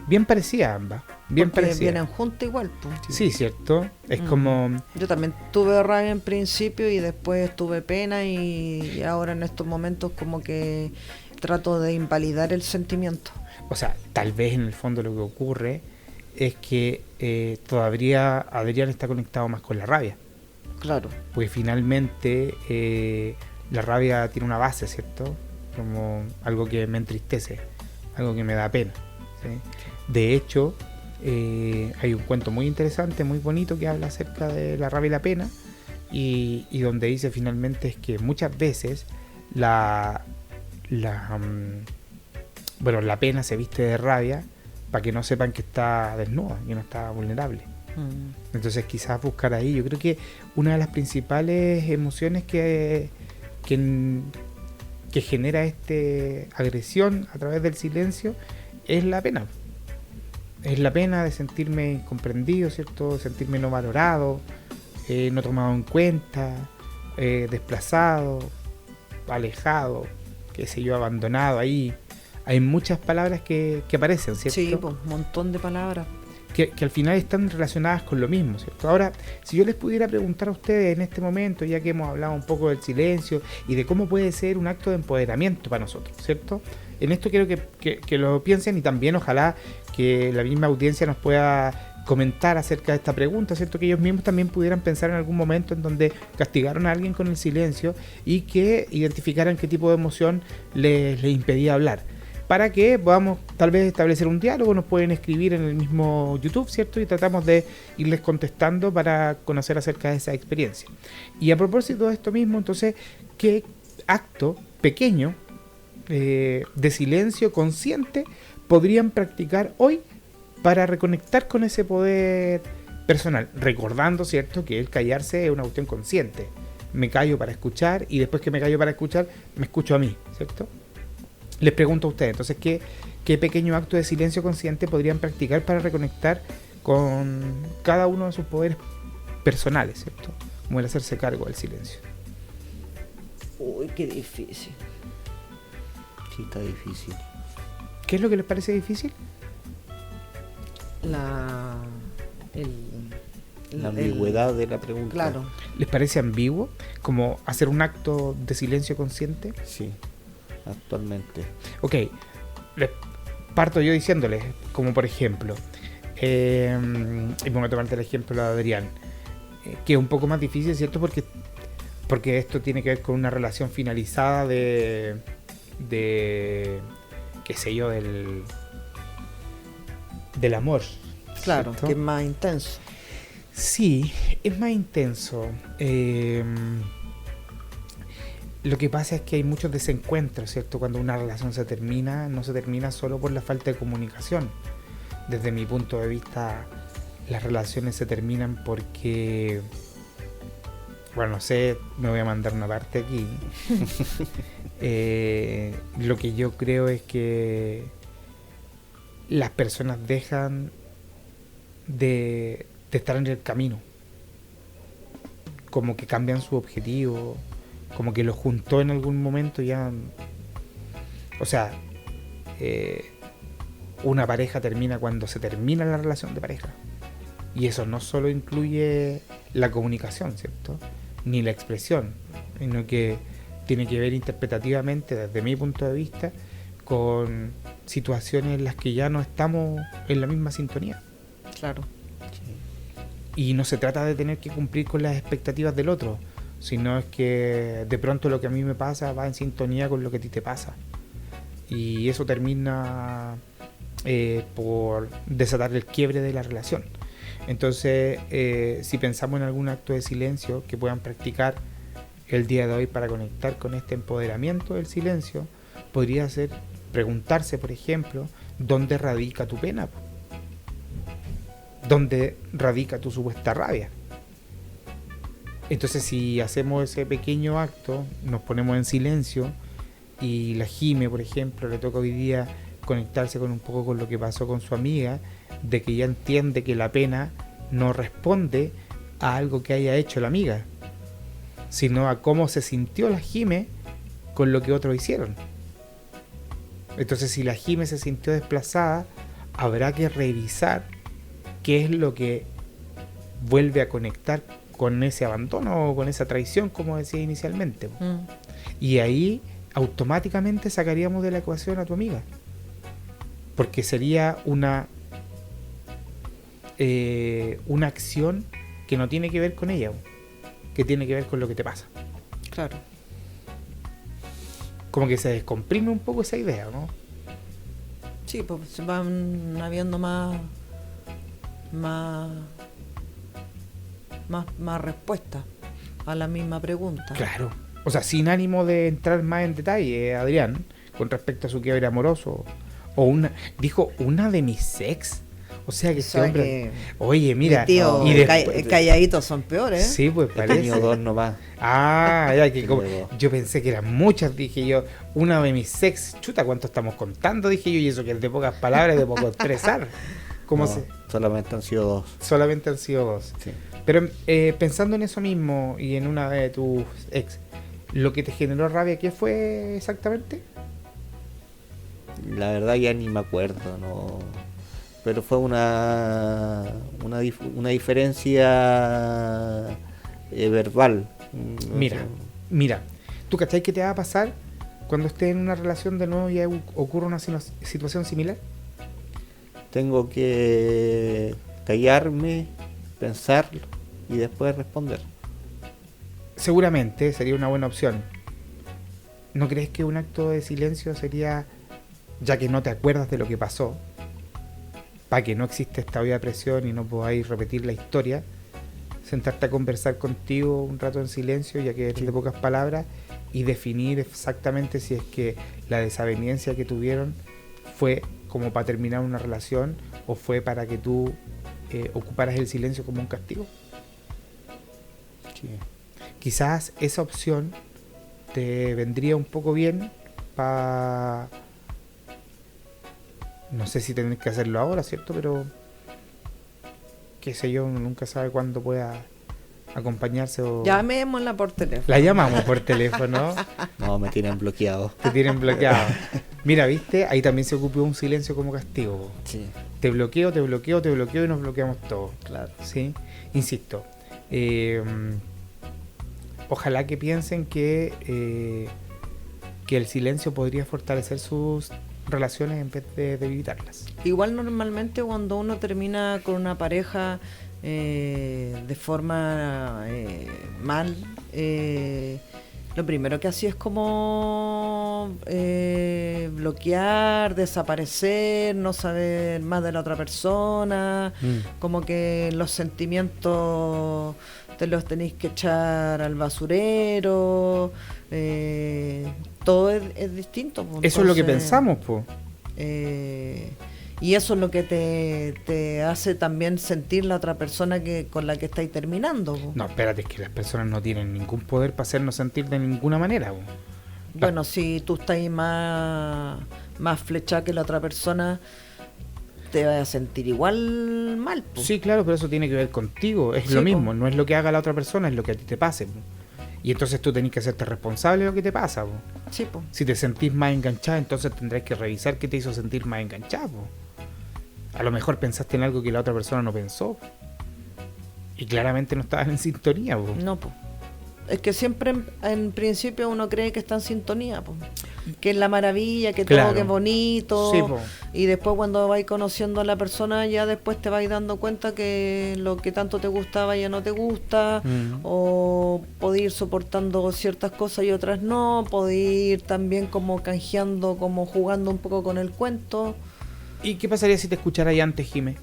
Bien parecidas ambas. Bien Porque parecidas. vienen juntas igual, pues. Sí, ¿cierto? Es Mm. como... Yo también tuve rabia en principio y después tuve pena y ahora en estos momentos como que trato de invalidar el sentimiento. O sea, tal vez en el fondo lo que ocurre es que todavía Adrián está conectado más con la rabia. Claro. Porque finalmente la rabia tiene una base, ¿cierto? Como algo que me entristece, algo que me da pena, ¿sí? De hecho, hay un cuento muy interesante, muy bonito, que habla acerca de la rabia y la pena, y donde dice finalmente es que muchas veces la pena se viste de rabia para que no sepan que está desnuda, que no está vulnerable. Entonces quizás buscar ahí, yo creo que una de las principales emociones que genera agresión a través del silencio es la pena. Es la pena de sentirme incomprendido, ¿cierto? De sentirme no valorado, no tomado en cuenta, desplazado, alejado, qué sé yo, abandonado. Ahí hay muchas palabras que aparecen, ¿cierto? Sí, pues, un montón de palabras. Que al final están relacionadas con lo mismo, ¿cierto? Ahora, si yo les pudiera preguntar a ustedes en este momento, ya que hemos hablado un poco del silencio y de cómo puede ser un acto de empoderamiento para nosotros, ¿cierto? En esto quiero que lo piensen, y también ojalá que la misma audiencia nos pueda comentar acerca de esta pregunta, ¿cierto? Que ellos mismos también pudieran pensar en algún momento en donde castigaron a alguien con el silencio y que identificaran qué tipo de emoción les impedía hablar. Para que podamos tal vez establecer un diálogo, nos pueden escribir en el mismo YouTube, ¿cierto? Y tratamos de irles contestando para conocer acerca de esa experiencia. Y a propósito de esto mismo, entonces, ¿qué acto pequeño de silencio consciente podrían practicar hoy para reconectar con ese poder personal? Recordando, ¿cierto?, que el callarse es una cuestión consciente. Me callo para escuchar, y después que me callo para escuchar, me escucho a mí, ¿cierto? Les pregunto a ustedes, entonces, ¿qué pequeño acto de silencio consciente podrían practicar para reconectar con cada uno de sus poderes personales, ¿cierto? Como el hacerse cargo del silencio. Uy, qué difícil. Sí, está difícil. ¿Qué es lo que les parece difícil? La ambigüedad de la pregunta. Claro. ¿Les parece ambiguo? Como hacer un acto de silencio consciente. Sí, actualmente. Ok, parto yo diciéndoles, como por ejemplo, y voy a tomarte el ejemplo de Adrián, que es un poco más difícil, ¿cierto? Porque esto tiene que ver con una relación finalizada de qué sé yo, del amor. Claro, ¿cierto? que es más intenso. Sí, es más intenso. Lo que pasa es que hay muchos desencuentros, ¿cierto? Cuando una relación se termina, no se termina solo por la falta de comunicación. Desde mi punto de vista, las relaciones se terminan porque, bueno, no sé, me voy a mandar una parte aquí. Lo que yo creo es que las personas dejan de estar en el camino, como que cambian su objetivo, como que lo juntó en algún momento ya. O sea, una pareja termina cuando se termina la relación de pareja, y eso no solo incluye la comunicación, ¿cierto?, ni la expresión, sino que tiene que ver interpretativamente, desde mi punto de vista, con situaciones en las que ya no estamos en la misma sintonía. Claro. Y no se trata de tener que cumplir con las expectativas del otro, sino es que de pronto lo que a mí me pasa va en sintonía con lo que a ti te pasa. Y eso termina por desatar el quiebre de la relación. Entonces, si pensamos en algún acto de silencio que puedan practicar el día de hoy para conectar con este empoderamiento del silencio, podría ser preguntarse, por ejemplo, ¿dónde radica tu pena? ¿Dónde radica tu supuesta rabia? Entonces, si hacemos ese pequeño acto, nos ponemos en silencio, y la Jime, por ejemplo, le toca hoy día conectarse con un poco con lo que pasó con su amiga, de que ya entiende que la pena no responde a algo que haya hecho la amiga, sino a cómo se sintió la Jime con lo que otros hicieron. Entonces, si la Jime se sintió desplazada, habrá que revisar qué es lo que vuelve a conectar con ese abandono o con esa traición, como decía inicialmente. Y ahí automáticamente sacaríamos de la ecuación a tu amiga, porque sería una acción que no tiene que ver con ella, que tiene que ver con lo que te pasa. Claro. Como que se descomprime un poco esa idea, ¿no? Sí, pues van habiendo más respuestas a la misma pregunta. Claro. O sea, sin ánimo de entrar más en detalle, Adrián, con respecto a su quiebre amoroso, dijo una de mis ex. O sea que este hombre... Oye, mira... Tío, y calladitos son peores, ¿eh? Sí, pues He parece. tenido 2 nomás. Ah, ya que como, Tengo 2. yo pensé que eran muchas, dije yo, una de mis ex, chuta, ¿cuánto estamos contando? Dije yo, y eso que es de pocas palabras, de poco expresar. ¿Cómo No, se...? solamente han sido 2. Solamente han sido 2. Sí. Pero pensando en eso mismo y en una de tus ex, ¿lo que te generó rabia qué fue exactamente? La verdad ya ni me acuerdo, no. Pero fue una diferencia verbal. Mira, ¿tú cachai qué te va a pasar cuando estés en una relación de nuevo y ocurra una situación similar? Tengo que callarme, pensar y después responder. Seguramente sería una buena opción. ¿No crees que un acto de silencio sería, ya que no te acuerdas de lo que pasó, para que no exista esta olla de presión y no podáis repetir la historia, sentarte a conversar contigo un rato en silencio, ya que eres de pocas palabras, y definir exactamente si es que la desaveniencia que tuvieron fue como para terminar una relación o fue para que tú ocuparas el silencio como un castigo? Sí. Quizás esa opción te vendría un poco bien para... No sé si tenés que hacerlo ahora, ¿cierto? Pero qué sé yo, uno nunca sabe cuándo pueda acompañarse o... Llamémosla por teléfono. La llamamos por teléfono. No, me tienen bloqueado. Te tienen bloqueado. Mira, ¿viste? Ahí también se ocupó un silencio como castigo. Sí, Te bloqueo y nos bloqueamos todos. claro. ¿Sí? Insisto. Ojalá que piensen que el silencio podría fortalecer sus relaciones en vez de debilitarlas. Igual normalmente cuando uno termina con una pareja de forma mal, lo primero que hacía es como bloquear, desaparecer, no saber más de la otra persona, como que los sentimientos te los tenéis que echar al basurero, todo es distinto. Pues, eso es lo que entonces, pensamos, pues. y eso es lo que te hace también sentir la otra persona con la que estáis terminando. Po. No, espérate, es que las personas no tienen ningún poder para hacernos sentir de ninguna manera. Po. Bueno, si tú estás más flechada que la otra persona, te vas a sentir igual mal. Po. Sí, claro, pero eso tiene que ver contigo. Es Sí, lo po. mismo, no es lo que haga la otra persona, es lo que a ti te pase. Po. Y entonces tú tenés que hacerte responsable de lo que te pasa. Po. Sí, po. Si te sentís más enganchada, entonces tendrás que revisar qué te hizo sentir más enganchada. Po. A lo mejor pensaste en algo que la otra persona no pensó. Y claramente no estabas en sintonía. Po. No, po. Es que siempre en principio uno cree que está en sintonía, po. Que es la maravilla, que Claro. todo que es bonito. Sí, po. Y después cuando vais conociendo a la persona, ya después te vais dando cuenta que lo que tanto te gustaba ya no te gusta. O podéis ir soportando ciertas cosas y otras no. Podéis ir también como canjeando, como jugando un poco con el cuento. ¿Y qué pasaría si te escuchara ya antes, Jime?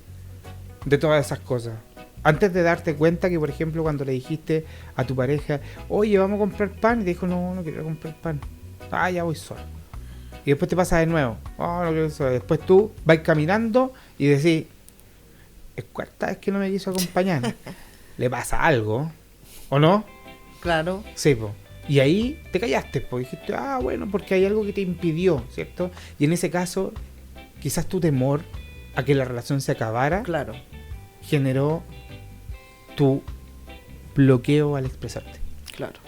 De todas esas cosas. Antes de darte cuenta que, por ejemplo, cuando le dijiste a tu pareja, oye, vamos a comprar pan, y te dijo, no quiero comprar pan. Ah, ya voy solo. Y después te pasa de nuevo. Oh, no quiero solo. Después tú vas caminando y decís, es cuarta vez que no me quiso acompañar. Le pasa algo, ¿o no? Claro. Sí, po. Y ahí te callaste, pues dijiste, bueno, porque hay algo que te impidió, ¿cierto? Y en ese caso, quizás tu temor a que la relación se acabara, Claro. generó tu bloqueo al expresarte. Claro.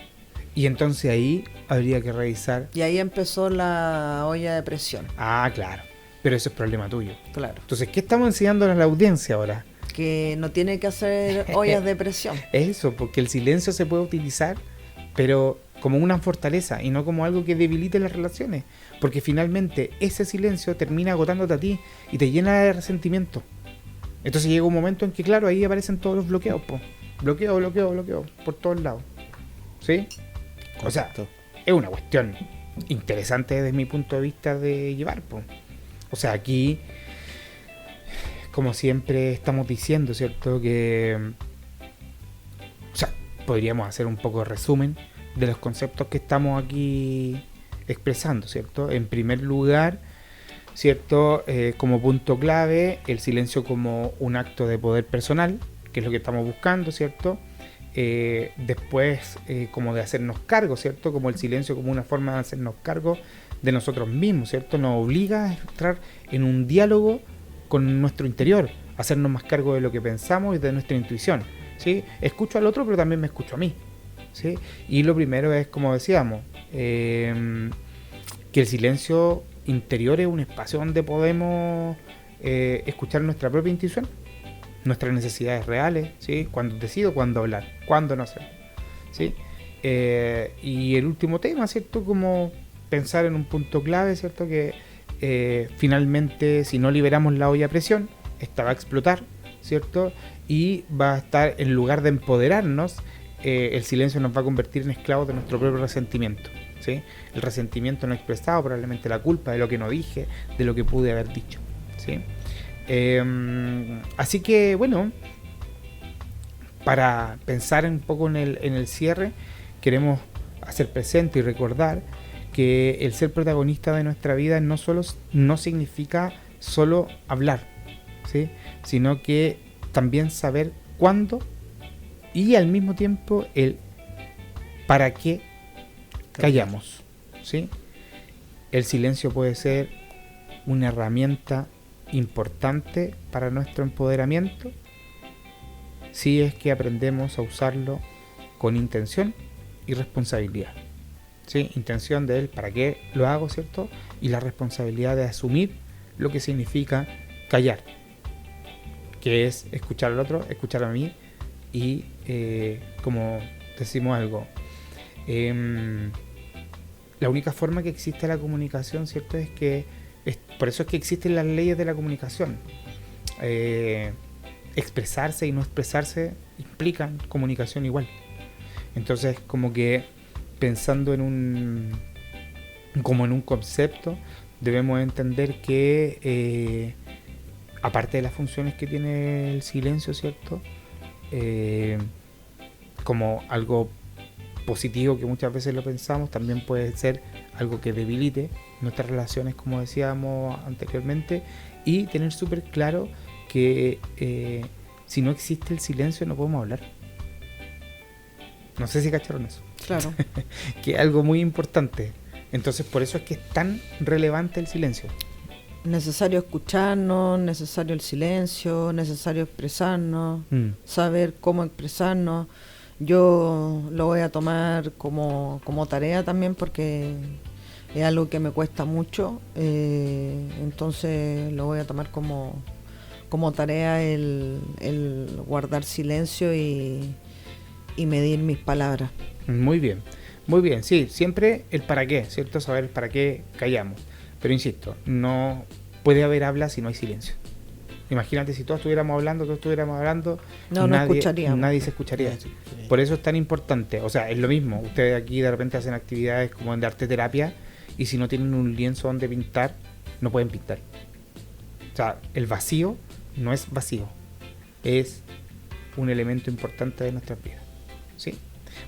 Y entonces ahí habría que revisar. Y ahí empezó la olla de presión. Ah, claro. Pero eso es problema tuyo. Claro. Entonces, ¿qué estamos enseñando a la audiencia ahora? Que no tiene que hacer ollas de presión. Eso, porque el silencio se puede utilizar, pero como una fortaleza y no como algo que debilite las relaciones. Porque finalmente ese silencio termina agotándote a ti y te llena de resentimiento. Entonces llega un momento en que, claro, ahí aparecen todos los bloqueos, po. Bloqueo, por todos lados. ¿Sí? O sea, Correcto. es una cuestión interesante desde mi punto de vista de llevar, po. O sea, aquí, como siempre estamos diciendo, ¿cierto? Que, o sea, podríamos hacer un poco de resumen de los conceptos que estamos aquí expresando, ¿cierto? En primer lugar, ¿cierto? Como punto clave, el silencio como un acto de poder personal, que es lo que estamos buscando, ¿cierto? Después, como de hacernos cargo, ¿cierto? Como el silencio como una forma de hacernos cargo de nosotros mismos, ¿cierto? Nos obliga a entrar en un diálogo con nuestro interior, a hacernos más cargo de lo que pensamos y de nuestra intuición, ¿sí? Escucho al otro, pero también me escucho a mí, ¿sí? Y lo primero es, como decíamos, que el silencio interior es un espacio donde podemos escuchar nuestra propia intuición, nuestras necesidades reales, ¿sí? Cuando decido cuándo hablar, cuándo no hacer, ¿sí? Y el último tema, ¿cierto? Como pensar en un punto clave, ¿cierto? Que finalmente, si no liberamos la olla a presión, esta va a explotar, ¿cierto? Y va a estar, en lugar de empoderarnos, el silencio nos va a convertir en esclavos de nuestro propio resentimiento, ¿sí? El resentimiento no expresado, probablemente la culpa de lo que no dije, de lo que pude haber dicho, ¿sí? Así que, bueno, para pensar un poco en el cierre, queremos hacer presente y recordar que el ser protagonista de nuestra vida no significa solo hablar, ¿sí? Sino que también saber cuándo y al mismo tiempo el para qué callamos, ¿sí? El silencio puede ser una herramienta importante para nuestro empoderamiento si es que aprendemos a usarlo con intención y responsabilidad, ¿sí? Intención de él, para qué lo hago, ¿cierto? Y la responsabilidad de asumir lo que significa callar, que es escuchar al otro, escuchar a mí y como decimos algo, la única forma que existe la comunicación, ¿cierto? Es que por eso es que existen las leyes de la comunicación. Expresarse y no expresarse implican comunicación igual. Entonces, como que pensando en un concepto, debemos entender que aparte de las funciones que tiene el silencio, ¿cierto? Como algo positivo que muchas veces lo pensamos, también puede ser algo que debilite nuestras relaciones, como decíamos anteriormente, y tener súper claro que si no existe el silencio no podemos hablar. No sé si cacharon eso. Claro. Que es algo muy importante. Entonces, por eso es que es tan relevante el silencio. Necesario escucharnos, necesario el silencio, necesario expresarnos, saber cómo expresarnos. Yo lo voy a tomar como tarea también porque es algo que me cuesta mucho, entonces lo voy a tomar como tarea el guardar silencio y medir mis palabras. Muy bien, sí, siempre el para qué, ¿cierto? Saber el para qué callamos. Pero insisto, no puede haber habla si no hay silencio. Imagínate si todos estuviéramos hablando, no escucharíamos. Nadie se escucharía. Por eso es tan importante. O sea, es lo mismo. Ustedes aquí de repente hacen actividades como de arte terapia y si no tienen un lienzo donde pintar, no pueden pintar. O sea, el vacío no es vacío. Es un elemento importante de nuestras vidas. ¿Sí?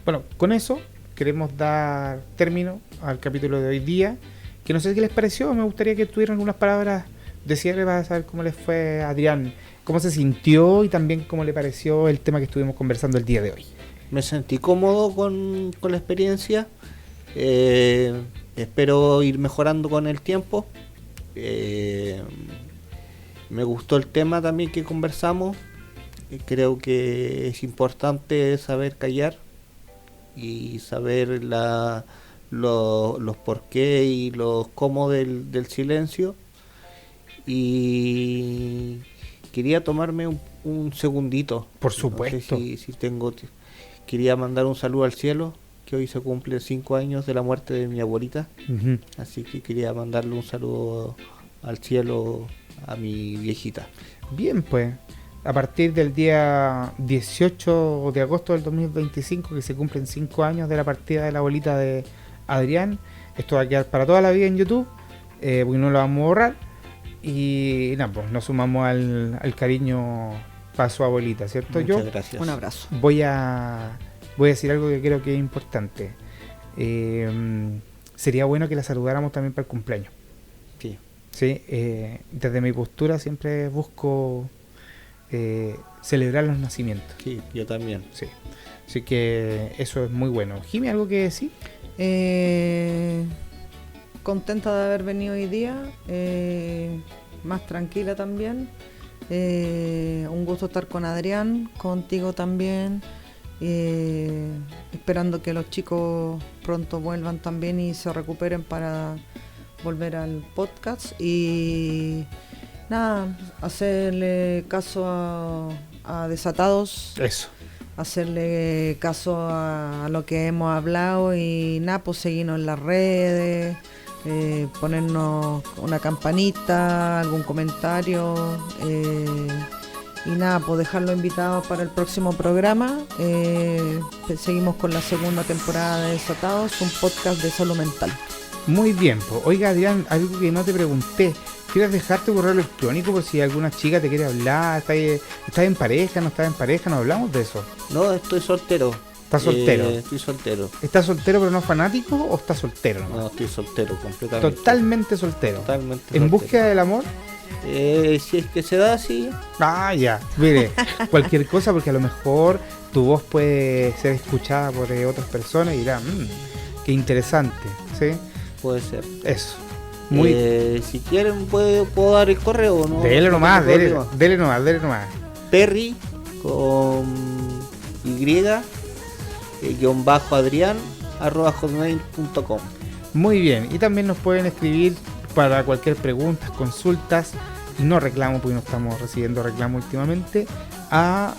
Bueno, con eso queremos dar término al capítulo de hoy día. Que no sé qué les pareció. Me gustaría que tuvieran algunas palabras de cierre para saber cómo les fue a Adrián, cómo se sintió y también cómo le pareció el tema que estuvimos conversando el día de hoy. Me sentí cómodo con la experiencia, espero ir mejorando con el tiempo Me gustó el tema también que conversamos. Creo que es importante saber callar y saber los por qué y los cómo del silencio. Y quería tomarme un segundito. Por supuesto. No sé si tengo. Quería mandar un saludo al cielo, que hoy se cumple 5 años de la muerte de mi abuelita. Ujú. Así que quería mandarle un saludo al cielo a mi viejita. Bien, pues, a partir del día 18 de agosto del 2025, que se cumplen 5 años de la partida de la abuelita de Adrián, esto va a quedar para toda la vida en YouTube, porque no lo vamos a borrar. Y nada, pues nos sumamos al cariño para su abuelita, ¿cierto? Muchas Yo gracias. Un abrazo. voy a decir algo que creo que es importante. Sería bueno que la saludáramos también para el cumpleaños. Sí. Sí, desde mi postura siempre busco celebrar los nacimientos. Sí, yo también. Sí. Así que eso es muy bueno. Jimmy, ¿algo que decir? Contenta de haber venido hoy día, más tranquila también. Un gusto estar con Adrián, contigo también. Esperando que los chicos pronto vuelvan también y se recuperen para volver al podcast. Y nada, hacerle caso a Desatados. Eso. Hacerle caso a lo que hemos hablado y nada, pues seguirnos en las redes, ponernos una campanita, algún comentario y nada, pues dejarlo invitados para el próximo programa. Seguimos con la segunda temporada de Desatados, un podcast de salud mental. Muy bien, pues. Oiga, Adrián, algo que no te pregunté. ¿Quieres dejar tu correo electrónico por si alguna chica te quiere hablar? ¿Estás en pareja? ¿No estás en pareja? ¿No hablamos de eso? No, estoy soltero. ¿Estás soltero? Estoy soltero. ¿Estás soltero pero no fanático o estás soltero nomás? No, estoy soltero completamente. Totalmente soltero. Totalmente ¿En soltero. búsqueda del amor? Si es que se da, sí. Ah, ya. Mire, cualquier cosa, porque a lo mejor tu voz puede ser escuchada por otras personas y dirán, qué interesante, ¿sí? Puede ser. Eso. Muy Si quieren, puedo dar el correo, ¿no? Dele nomás, No tengo dele problema. nomás. Perry con Y _Adrián @hotmail.com. Muy bien. Y también nos pueden escribir para cualquier pregunta, consultas y no reclamo, porque no estamos recibiendo reclamos últimamente, a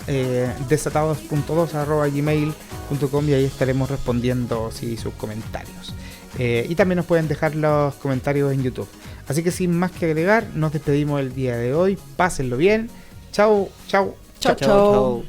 desatados.2@gmail.com y ahí estaremos respondiendo sus comentarios. Y también nos pueden dejar los comentarios en YouTube. Así que sin más que agregar, nos despedimos el día de hoy. Pásenlo bien. Chau, chau. Chao, chao.